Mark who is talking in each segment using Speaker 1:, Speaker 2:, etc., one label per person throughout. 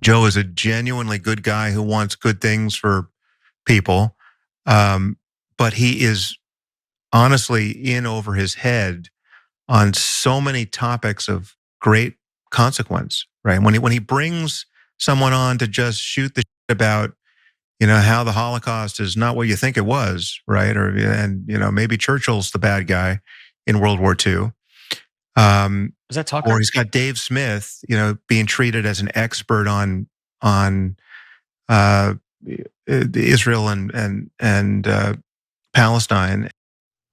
Speaker 1: Joe is a genuinely good guy who wants good things for people, but he is honestly in over his head on so many topics of great consequence, right? When he brings someone on to just shoot the shit about, how the Holocaust is not what you think it was, right? And maybe Churchill's the bad guy in World War II.
Speaker 2: Is that Tucker?
Speaker 1: Or he's got Dave Smith, being treated as an expert on Israel and Palestine.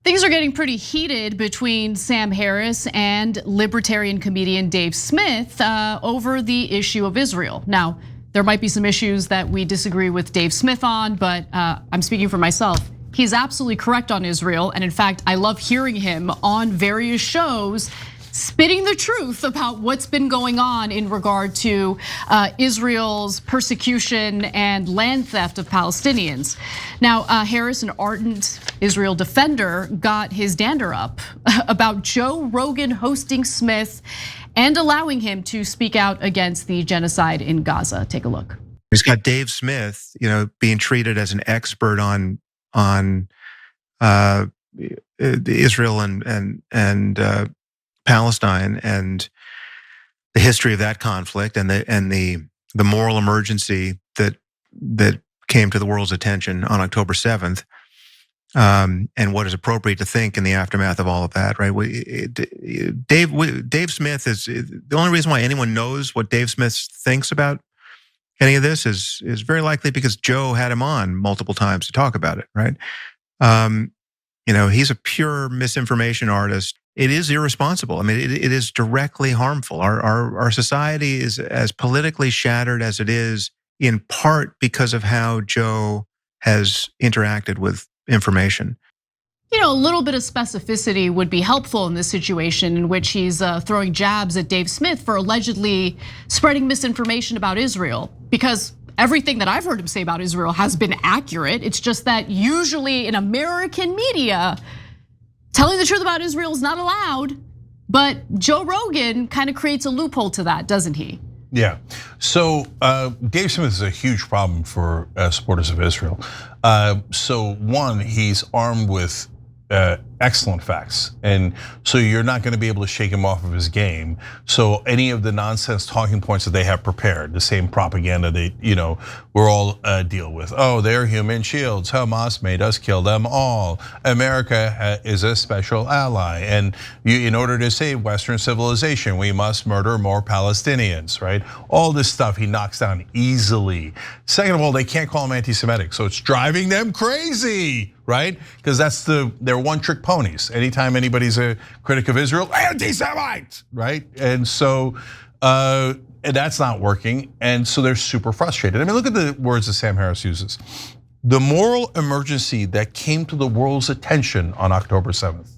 Speaker 3: Things are getting pretty heated between Sam Harris and libertarian comedian Dave Smith over the issue of Israel. Now, there might be some issues that we disagree with Dave Smith on, but I'm speaking for myself. He's absolutely correct on Israel. And in fact, I love hearing him on various shows spitting the truth about what's been going on in regard to Israel's persecution and land theft of Palestinians. Now, Harris, an ardent Israel defender, got his dander up about Joe Rogan hosting Smith and allowing him to speak out against the genocide in Gaza. Take a look.
Speaker 1: He's got Dave Smith, being treated as an expert on Israel and Palestine and the history of that conflict and the moral emergency that came to the world's attention on October 7th, and what is appropriate to think in the aftermath of all of that, right? Dave Smith is the only reason why anyone knows what Dave Smith thinks about any of this is very likely because Joe had him on multiple times to talk about it, right? He's a pure misinformation artist. It is irresponsible. I mean, it is directly harmful. Our society is as politically shattered as it is in part because of how Joe has interacted with information.
Speaker 3: A little bit of specificity would be helpful in this situation in which he's throwing jabs at Dave Smith for allegedly spreading misinformation about Israel, because everything that I've heard him say about Israel has been accurate. It's just that usually in American media, telling the truth about Israel is not allowed, but Joe Rogan kind of creates a loophole to that, doesn't he?
Speaker 4: Yeah, so Dave Smith is a huge problem for supporters of Israel. So one, he's armed with excellent facts, and so you're not going to be able to shake him off of his game. So any of the nonsense talking points that they have prepared, the same propaganda they, we're all deal with. Oh, they're human shields. Hamas made us kill them all. America is a special ally, and in order to save Western civilization, we must murder more Palestinians, right? All this stuff he knocks down easily. Second of all, they can't call him anti-Semitic, so it's driving them crazy, right? Because that's they're one-trick ponies. Anytime anybody's a critic of Israel, anti-Semite, right? And so and that's not working, and so they're super frustrated. I mean, look at the words that Sam Harris uses. The moral emergency that came to the world's attention on October 7th.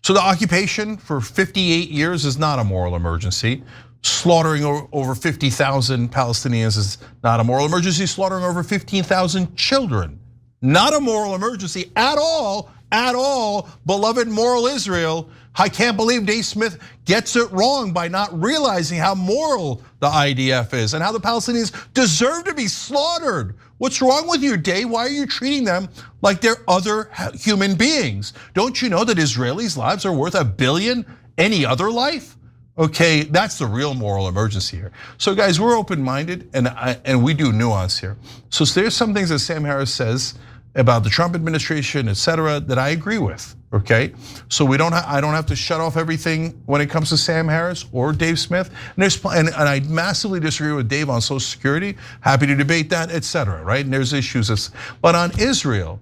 Speaker 4: So the occupation for 58 years is not a moral emergency. Slaughtering over 50,000 Palestinians is not a moral emergency. Slaughtering over 15,000 children, not a moral emergency at all, beloved moral Israel. I can't believe Dave Smith gets it wrong by not realizing how moral the IDF is and how the Palestinians deserve to be slaughtered. What's wrong with you, Dave? Why are you treating them like they're other human beings? Don't you know that Israelis' lives are worth $1 billion any other life? Okay, that's the real moral emergency here. So guys, we're open-minded and we do nuance here. So there's some things that Sam Harris says about the Trump administration, et cetera, that I agree with, okay? So I don't have to shut off everything when it comes to Sam Harris or Dave Smith. And I massively disagree with Dave on Social Security, happy to debate that, et cetera, right? And there's issues, but on Israel,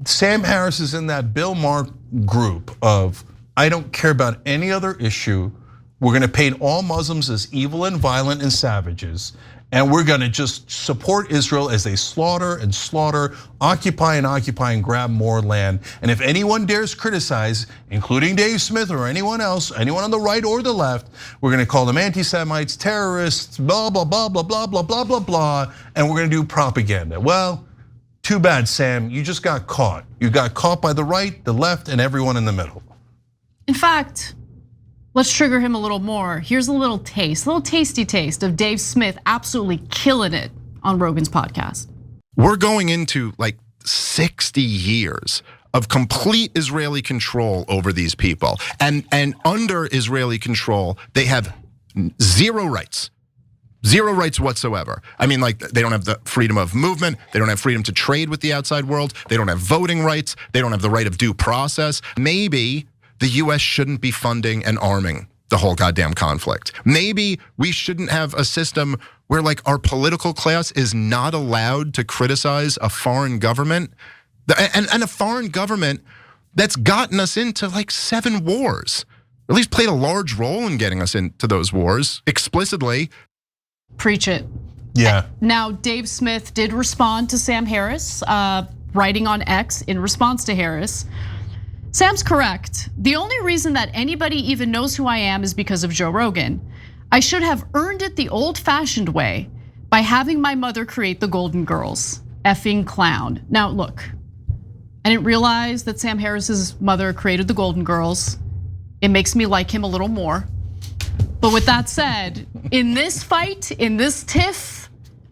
Speaker 4: Sam Harris is in that Bill Maher group of, I don't care about any other issue. We're gonna paint all Muslims as evil and violent and savages. And we're gonna just support Israel as they slaughter and slaughter, occupy and grab more land. And if anyone dares criticize, including Dave Smith or anyone else, anyone on the right or the left, we're gonna call them anti-Semites, terrorists, blah, blah, blah, blah, blah, blah, blah, blah, blah. And we're gonna do propaganda. Well, too bad, Sam, you just got caught. You got caught by the right, the left, and everyone in the middle.
Speaker 3: In fact, Let's trigger him a little more. Here's a little tasty taste of Dave Smith absolutely killing it on Rogan's podcast.
Speaker 5: We're going into like 60 years of complete Israeli control over these people. And under Israeli control, they have zero rights. Zero rights whatsoever. I mean, like, they don't have the freedom of movement. They don't have freedom to trade with the outside world. They don't have voting rights. They don't have the right of due process. Maybe the US shouldn't be funding and arming the whole goddamn conflict. Maybe we shouldn't have a system where like our political class is not allowed to criticize a foreign government, and a foreign government that's gotten us into like 7 wars, or at least played a large role in getting us into those wars explicitly.
Speaker 3: Preach it.
Speaker 4: Yeah.
Speaker 3: Now, Dave Smith did respond to Sam Harris, writing on X in response to Harris. Sam's correct. The only reason that anybody even knows who I am is because of Joe Rogan. I should have earned it the old-fashioned way by having my mother create the Golden Girls. Effing clown. Now, look, I didn't realize that Sam Harris's mother created the Golden Girls. It makes me like him a little more. But with that said, in this fight, in this tiff,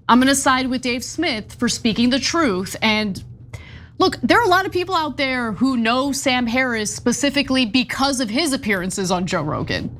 Speaker 3: I'm gonna side with Dave Smith for speaking the truth. And look, there are a lot of people out there who know Sam Harris specifically because of his appearances on Joe Rogan.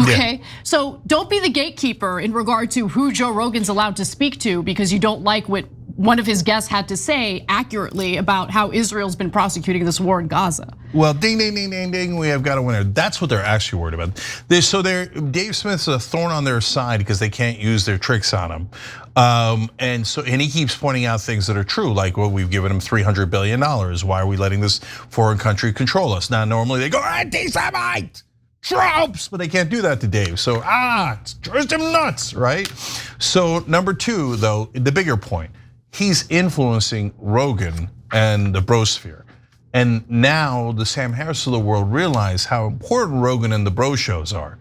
Speaker 3: Okay, yeah. So don't be the gatekeeper in regard to who Joe Rogan's allowed to speak to because you don't like what one of his guests had to say accurately about how Israel's been prosecuting this war in Gaza.
Speaker 4: Well, ding, ding, ding, ding, ding, we have got a winner. That's what they're actually worried about. Dave Smith's a thorn on their side because they can't use their tricks on him. And he keeps pointing out things that are true, like, well, we've given him $300 billion. Why are we letting this foreign country control us? Now, normally they go, anti-Semite, Trumps, but they can't do that to Dave. So, it's drives him nuts, right? So, number 2, though, the bigger point, he's influencing Rogan and the brosphere. And now the Sam Harris of the world realize how important Rogan and the bro shows are.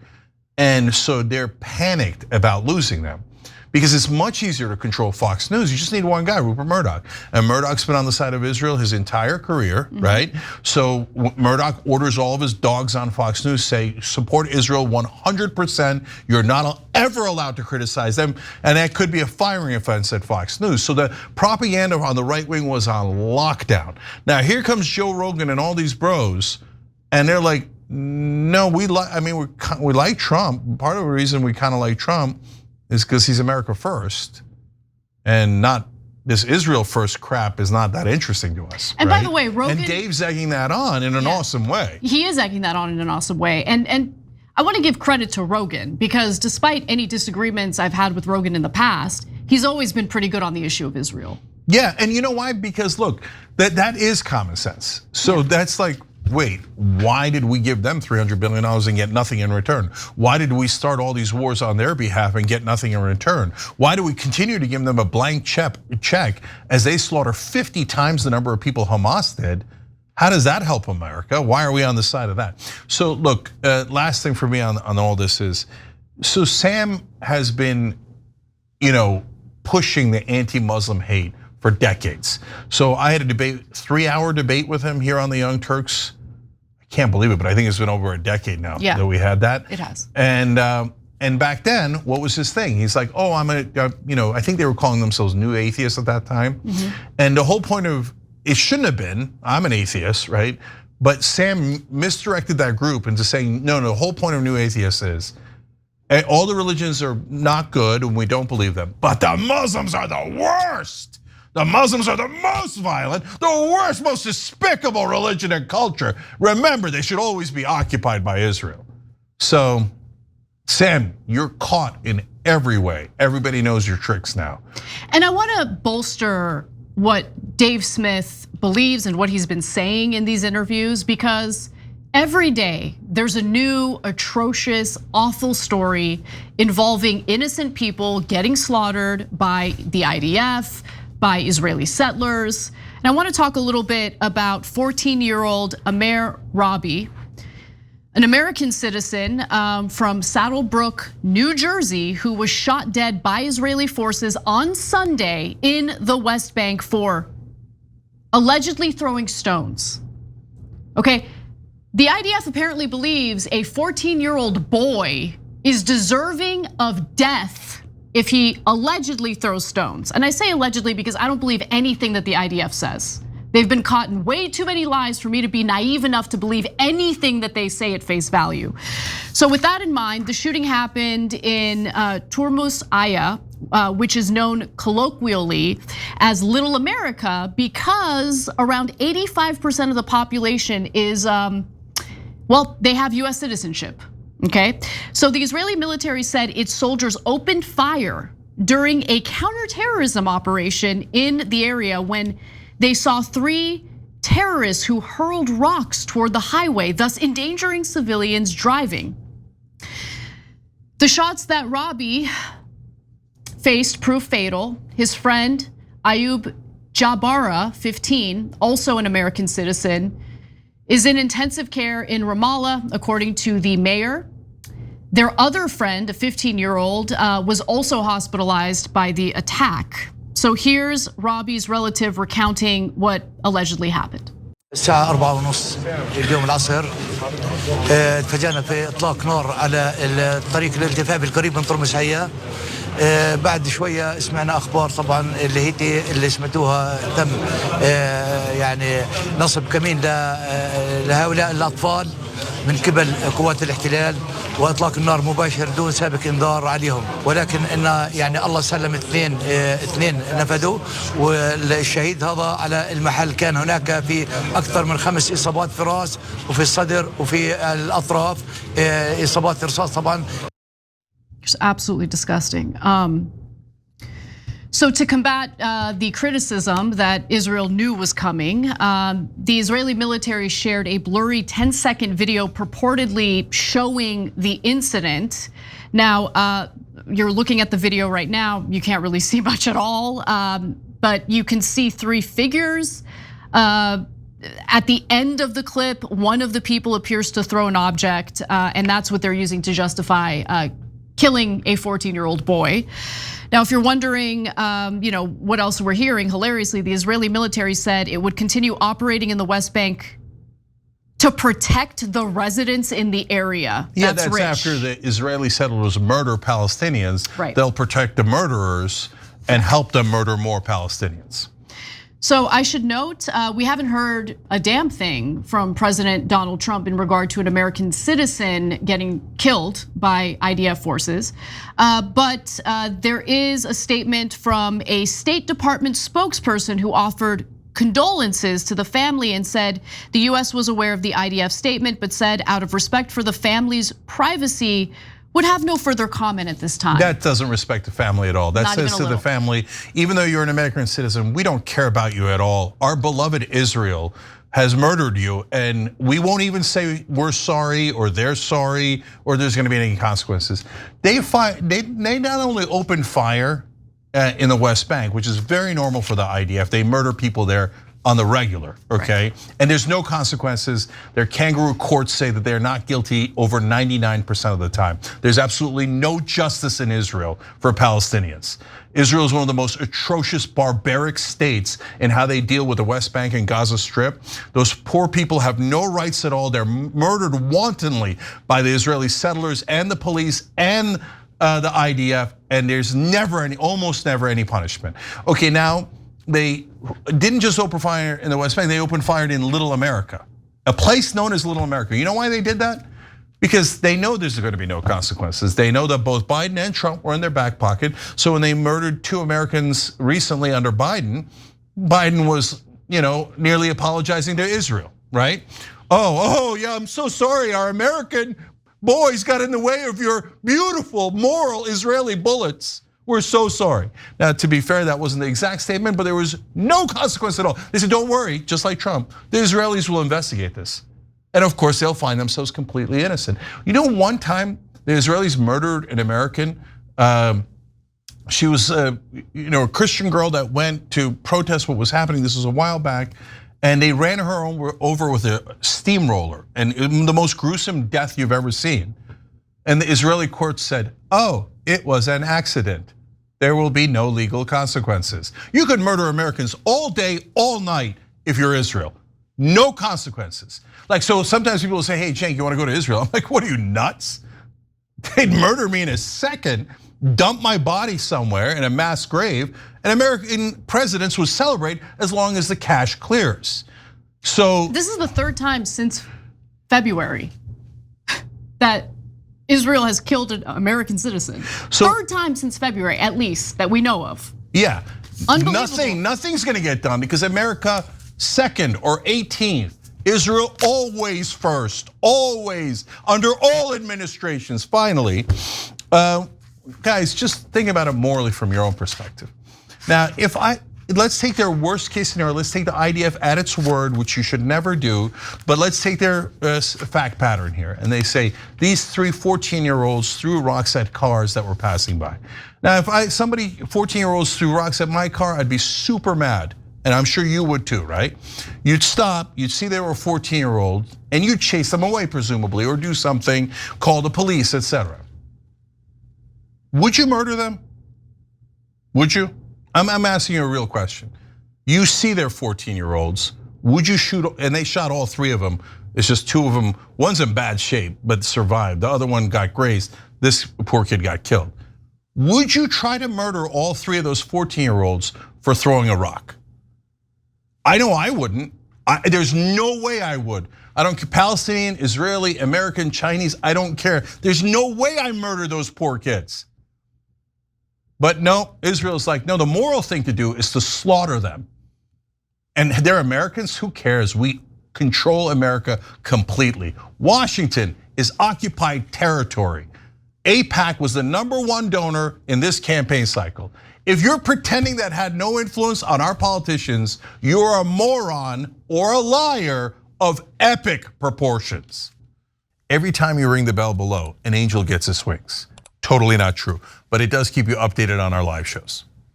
Speaker 4: And so they're panicked about losing them. Because it's much easier to control Fox News. You just need one guy, Rupert Murdoch. And Murdoch's been on the side of Israel his entire career, right? So Murdoch orders all of his dogs on Fox News, say, support Israel 100%. You're not ever allowed to criticize them. And that could be a firing offense at Fox News. So the propaganda on the right wing was on lockdown. Now here comes Joe Rogan and all these bros, and they're like, no, we like Trump. Part of the reason we kind of like Trump is because he's America first, and not this Israel first crap is not that interesting to us.
Speaker 3: And by the way, Rogan,
Speaker 4: and Dave's egging that on in an awesome way.
Speaker 3: He is egging that on in an awesome way, and I want to give credit to Rogan because despite any disagreements I've had with Rogan in the past, he's always been pretty good on the issue of Israel.
Speaker 4: Yeah, and you know why? Because look, that is common sense. So that's like, wait, why did we give them $300 billion and get nothing in return? Why did we start all these wars on their behalf and get nothing in return? Why do we continue to give them a blank check as they slaughter 50 times the number of people Hamas did? How does that help America? Why are we on the side of that? So look, last thing for me on all this is, so Sam has been, pushing the anti-Muslim hate for decades. So I had a 3-hour debate with him here on the Young Turks. Can't believe it, but I think it's been over a decade now that we had that.
Speaker 3: It has.
Speaker 4: And back then, what was his thing? He's like, oh, I think they were calling themselves new atheists at that time. And the whole point of, it shouldn't have been, I'm an atheist, right? But Sam misdirected that group into saying, no, the whole point of new atheists is, all the religions are not good and we don't believe them, but the Muslims are the worst. The Muslims are the most violent, the worst, most despicable religion and culture. Remember, they should always be occupied by Israel. So, Sam, you're caught in every way. Everybody knows your tricks now.
Speaker 3: And I want to bolster what Dave Smith believes and what he's been saying in these interviews, because every day there's a new, atrocious, awful story involving innocent people getting slaughtered by the IDF, by Israeli settlers. And I want to talk a little bit about 14-year-old Amer Rabi, an American citizen from Saddlebrook, New Jersey, who was shot dead by Israeli forces on Sunday in the West Bank for allegedly throwing stones. Okay, The IDF apparently believes a 14-year-old boy is deserving of death if he allegedly throws stones. And I say allegedly because I don't believe anything that the IDF says. They've been caught in way too many lies for me to be naive enough to believe anything that they say at face value. So with that in mind, the shooting happened in Turmus Aya, which is known colloquially as Little America, because around 85% of the population is, well, they have US citizenship, okay? So the Israeli military said its soldiers opened fire during a counterterrorism operation in the area when they saw 3 terrorists who hurled rocks toward the highway, thus endangering civilians driving. The shots that Robbie faced proved fatal. His friend Ayub Jabara, 15, also an American citizen, is in intensive care in Ramallah, according to the mayor. Their other friend, a 15-year-old, was also hospitalized by the attack. So here's Robbie's relative recounting what allegedly happened.
Speaker 6: الساعة 4:30 اليوم العصر تفاجأنا في إطلاق نار على الطريق الالتفاف القريب من طرمس عيا. بعد شوية سمعنا أخبار طبعا اللي سمعتوها تم يعني نصب كمين لهؤلاء الأطفال من قبل قوات الاحتلال واطلاق النار مباشر دون سابق انذار عليهم، ولكن ان يعني الله سلم اثنين نفذوا، والشهيد هذا على المحل كان هناك في اكثر من 5 اصابات في الراس وفي الصدر وفي الاطراف اصابات رصاص طبعا.
Speaker 3: It's absolutely disgusting. So to combat the criticism that Israel knew was coming, the Israeli military shared a blurry 10-second video purportedly showing the incident. Now, you're looking at the video right now, you can't really see much at all, but you can see 3 figures. At the end of the clip, one of the people appears to throw an object, and that's what they're using to justify killing a 14-year-old boy. Now, if you're wondering, what else we're hearing, hilariously, the Israeli military said it would continue operating in the West Bank to protect the residents in the area.
Speaker 4: Yeah, that's
Speaker 3: rich.
Speaker 4: After the Israeli settlers murder Palestinians,
Speaker 3: right.
Speaker 4: They'll protect the murderers and help them murder more Palestinians.
Speaker 3: So I should note, we haven't heard a damn thing from President Donald Trump in regard to an American citizen getting killed by IDF forces. But there is a statement from a State Department spokesperson who offered condolences to the family and said the US was aware of the IDF statement, but said out of respect for the family's privacy, would have no further comment at this time.
Speaker 4: That doesn't respect the family at all. That says to the family, even though you're an American citizen, we don't care about you at all. Our beloved Israel has murdered you, and we won't even say we're sorry or they're sorry or there's gonna be any consequences. They not only opened fire in the West Bank, which is very normal for the IDF, they murder people there on the regular, okay? Right. And there's no consequences. Their kangaroo courts say that they're not guilty over 99% of the time. There's absolutely no justice in Israel for Palestinians. Israel is one of the most atrocious, barbaric states in how they deal with the West Bank and Gaza Strip. Those poor people have no rights at all. They're murdered wantonly by the Israeli settlers and the police and the IDF, and there's almost never any punishment. Okay, now, they didn't just open fire in the West Bank, they opened fire in Little America, a place known as Little America. You know why they did that? Because they know there's going to be no consequences. They know that both Biden and Trump were in their back pocket. So when they murdered 2 Americans recently under Biden, Biden was, nearly apologizing to Israel, right? Oh yeah, I'm so sorry, our American boys got in the way of your beautiful, moral Israeli bullets. We're so sorry. Now, to be fair, that wasn't the exact statement, but there was no consequence at all. They said, don't worry, just like Trump, the Israelis will investigate this. And of course, they'll find themselves completely innocent. One time the Israelis murdered an American. She was a Christian girl that went to protest what was happening. This was a while back. And they ran her over with a steamroller, and the most gruesome death you've ever seen. And the Israeli court said, oh, it was an accident. There will be no legal consequences. You could murder Americans all day, all night if you're Israel. No consequences. Like, so sometimes people will say, hey, Cenk, you wanna go to Israel? I'm like, what are you, nuts? They'd murder me in a second, dump my body somewhere in a mass grave, and American presidents would celebrate as long as the cash clears. So
Speaker 3: this is the third time since February that Israel has killed an American citizen. Third time since February, at least, that we know of.
Speaker 4: Yeah, nothing's gonna get done because America 2nd or 18th. Israel always first, always, under all administrations, finally. Guys, just think about it morally from your own perspective. Now, let's take their worst case scenario, let's take the IDF at its word, which you should never do, but let's take their fact pattern here. And they say, these 3 14-year-olds threw rocks at cars that were passing by. Now, if somebody, 14-year-olds threw rocks at my car, I'd be super mad. And I'm sure you would too, right? You'd stop, you'd see they were 14-year-olds, and you'd chase them away, presumably, or do something, call the police, etc. Would you murder them? Would you? I'm asking you a real question. You see they're 14-year-olds, would you shoot, and they shot all 3 of them. It's just 2 of them, one's in bad shape, but survived. The other one got grazed. This poor kid got killed. Would you try to murder all 3 of those 14-year-olds for throwing a rock? I know I wouldn't. There's no way I would. I don't care, Palestinian, Israeli, American, Chinese, I don't care. There's no way I murder those poor kids. But no, Israel's like, no, the moral thing to do is to slaughter them. And they're Americans, who cares? We control America completely. Washington is occupied territory. AIPAC was the #1 donor in this campaign cycle. If you're pretending that had no influence on our politicians, you're a moron or a liar of epic proportions. Every time you ring the bell below, an angel gets his wings. Totally not true, but it does keep you updated on our live shows.